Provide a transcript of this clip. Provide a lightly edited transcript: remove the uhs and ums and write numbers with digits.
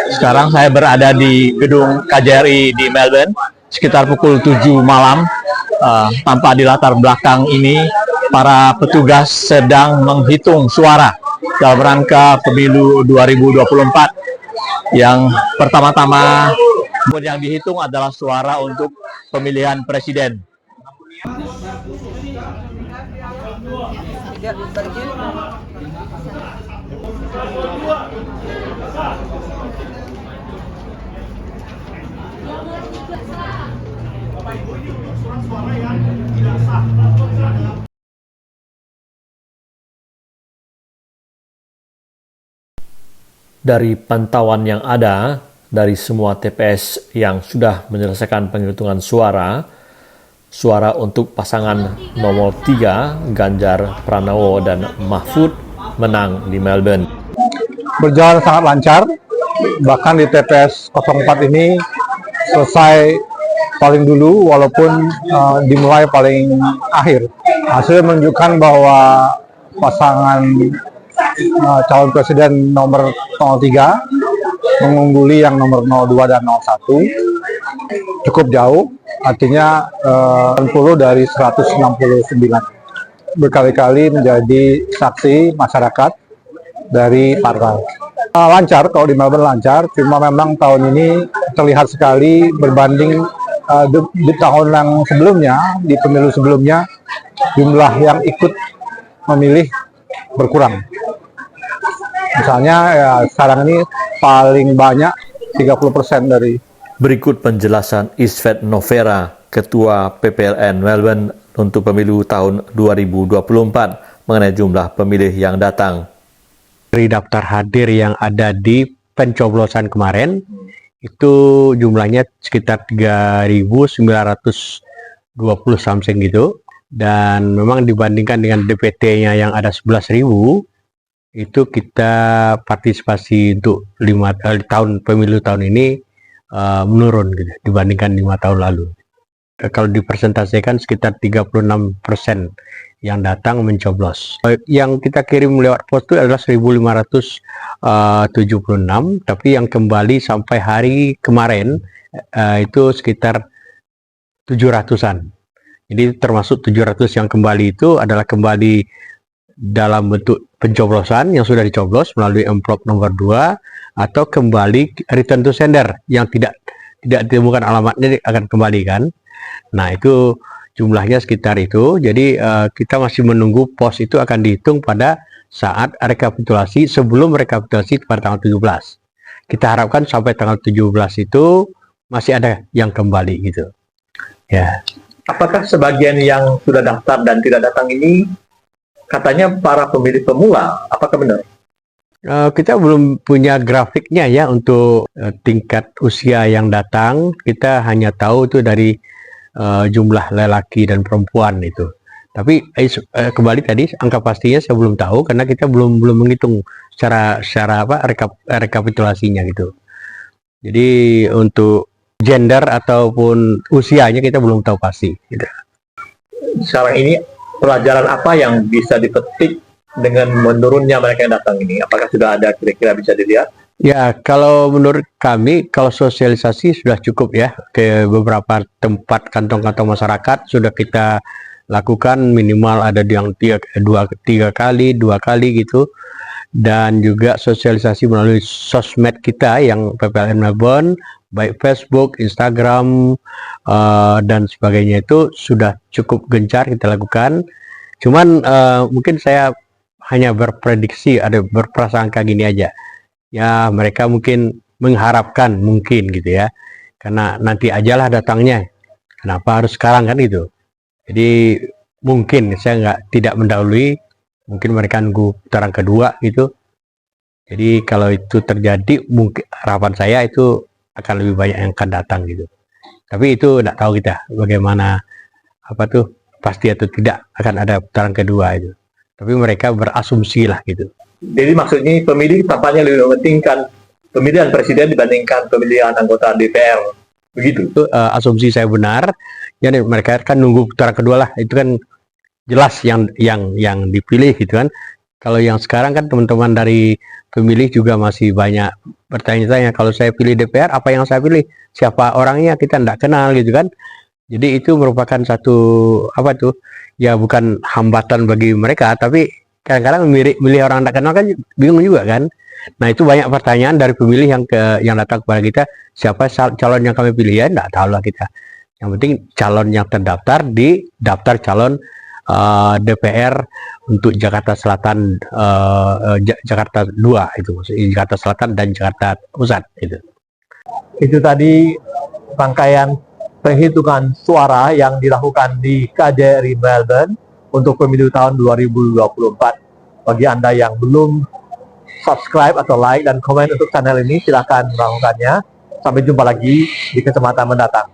Sekarang saya berada di gedung KJRI di Melbourne sekitar pukul 7 malam. Tampak di latar belakang ini para petugas sedang menghitung suara dalam rangka pemilu 2024. Yang pertama-tama yang dihitung adalah suara untuk pemilihan presiden. Dari pantauan yang ada dari semua TPS yang sudah menyelesaikan penghitungan suara untuk pasangan nomor 3 Ganjar Pranowo dan Mahfud menang di Melbourne. Berjalan sangat lancar, bahkan di TPS 04 ini selesai paling dulu walaupun dimulai paling akhir. Hasilnya menunjukkan bahwa pasangan calon presiden nomor 03 mengungguli yang nomor 02 dan 01 cukup jauh, artinya 60 dari 169. Berkali-kali menjadi saksi masyarakat dari partai. Lancar, kalau di Melbourne lancar, cuma memang tahun ini terlihat sekali berbanding di tahun yang sebelumnya, di pemilu sebelumnya, jumlah yang ikut memilih berkurang. Misalnya ya, sekarang ini paling banyak 30% dari. Berikut penjelasan Isvet Novera, Ketua PPLN Melbourne untuk pemilu tahun 2024 mengenai jumlah pemilih yang datang. Dari daftar hadir yang ada di pencoblosan kemarin, itu jumlahnya sekitar 3.920 something gitu. Dan memang dibandingkan dengan DPT-nya yang ada 11.000, itu kita partisipasi untuk pemilu tahun ini menurun gitu, dibandingkan 5 tahun lalu. Kalau dipresentasikan sekitar 36% yang datang mencoblos. Yang kita kirim lewat pos itu adalah 1.576, tapi yang kembali sampai hari kemarin itu sekitar 700-an. Jadi termasuk 700 yang kembali itu adalah kembali dalam bentuk pencoblosan yang sudah dicoblos melalui amplop nomor 2 atau kembali return to sender yang tidak ditemukan alamatnya akan kembalikan. Nah, itu jumlahnya sekitar itu. Jadi kita masih menunggu pos itu akan dihitung pada saat rekapitulasi, sebelum rekapitulasi pada tanggal 17. Kita harapkan sampai tanggal 17 itu masih ada yang kembali gitu. Ya. Apakah sebagian yang sudah daftar dan tidak datang ini katanya para pemilih pemula? Apakah benar? Kita belum punya grafiknya ya untuk tingkat usia yang datang. Kita hanya tahu itu dari jumlah lelaki dan perempuan itu. Tapi kembali tadi angka pastinya saya belum tahu karena kita belum menghitung secara rekapitulasinya gitu. Jadi untuk gender ataupun usianya kita belum tahu pasti gitu. Sekarang ini pelajaran apa yang bisa dipetik dengan menurunnya mereka yang datang ini? Apakah sudah ada kira-kira bisa dilihat? Ya, kalau menurut kami, kalau sosialisasi sudah cukup ya. Ke beberapa tempat kantong-kantong masyarakat sudah kita lakukan, minimal ada yang tiga kali, 2 kali gitu. Dan juga sosialisasi melalui sosmed kita yang PPLN Melbourne, baik Facebook, Instagram, dan sebagainya itu sudah cukup gencar kita lakukan. Cuman mungkin saya hanya berprasangka gini aja. Ya, mereka mungkin mengharapkan mungkin gitu ya. Karena nanti ajalah datangnya. Kenapa harus sekarang kan gitu. Jadi mungkin saya tidak mendahului, mungkin mereka nunggu putaran kedua gitu. Jadi kalau itu terjadi, mungkin harapan saya itu akan lebih banyak yang akan datang gitu. Tapi itu tidak tahu kita bagaimana pasti atau tidak akan ada putaran kedua itu. Tapi mereka berasumsi lah gitu. Jadi maksudnya pemilih tampaknya lebih mementingkan pemilihan presiden dibandingkan pemilihan anggota DPR, begitu? Itu asumsi saya benar. Jadi mereka kan nunggu putaran kedua lah. Itu kan jelas yang dipilih gitu kan. Kalau yang sekarang kan teman-teman dari pemilih juga masih banyak bertanya-tanya, kalau saya pilih DPR, apa yang saya pilih? Siapa orangnya? Kita tidak kenal gitu kan. Jadi itu merupakan satu, apa tuh, ya bukan hambatan bagi mereka, tapi kadang-kadang milih orang tidak kenal kan bingung juga kan. Nah itu banyak pertanyaan dari pemilih yang datang kepada kita, siapa calon yang kami pilih, ya tidak tahu lah kita. Yang penting calon yang terdaftar di daftar calon DPR untuk Jakarta Selatan, Jakarta 2 itu, maksudnya Jakarta Selatan dan Jakarta Pusat itu. Itu tadi rangkaian penghitungan suara yang dilakukan di KJRI Melbourne untuk pemilu tahun 2024. Bagi Anda yang belum subscribe atau like dan komen untuk channel ini, silakan melakukannya. Sampai jumpa lagi di kesempatan mendatang.